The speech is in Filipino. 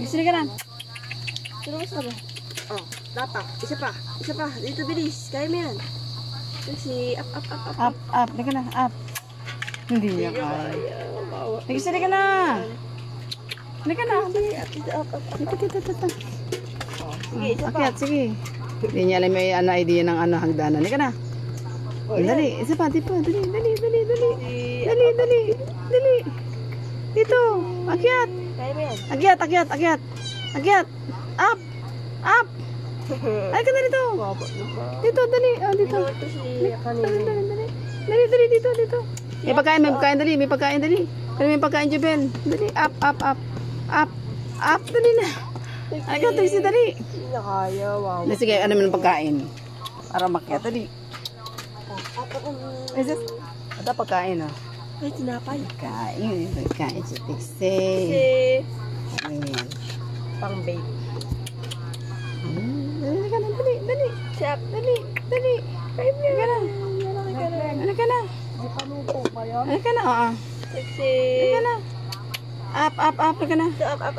Sige ka na. Tulungan ka ba? Oh, tapa. Isa pa. Isa pa. Dito bilis. Kaya mo yan. Kasi up. Up. Sige na. Up. Hindi niya kaya. Sige ka na. Sige ka na. Dito, up. Dito. Sige, isa pa. Akyat, sige. Hindi niya alam may idea ng hagdanan. Sige ka na. Dali. Isa pa. Dali. Dali. Dito. Akyat. Kaya mo yan. Akyat. Up. Ay ka na dito. Dito, dali. Dito. Ito si kanina. Dali, dito. May pagkain, dali. May pagkain, Jubel. Dali, up. Dali na. Ay ka, Trixie, dali. Hindi na kaya. Wow. Sige, ano naman pagkain? Para makyat, dali. Ito pagkain, Ay, tinapay. Pagkain si Trixie. Kasi Ayan. pang bake. Dali ka na, dali. Chap. Dali. Kaya mo yan. Ano ka na? Di pa nupo pa yan. Ano ka na? Sexy. Ano ka na? Up ka na. Up.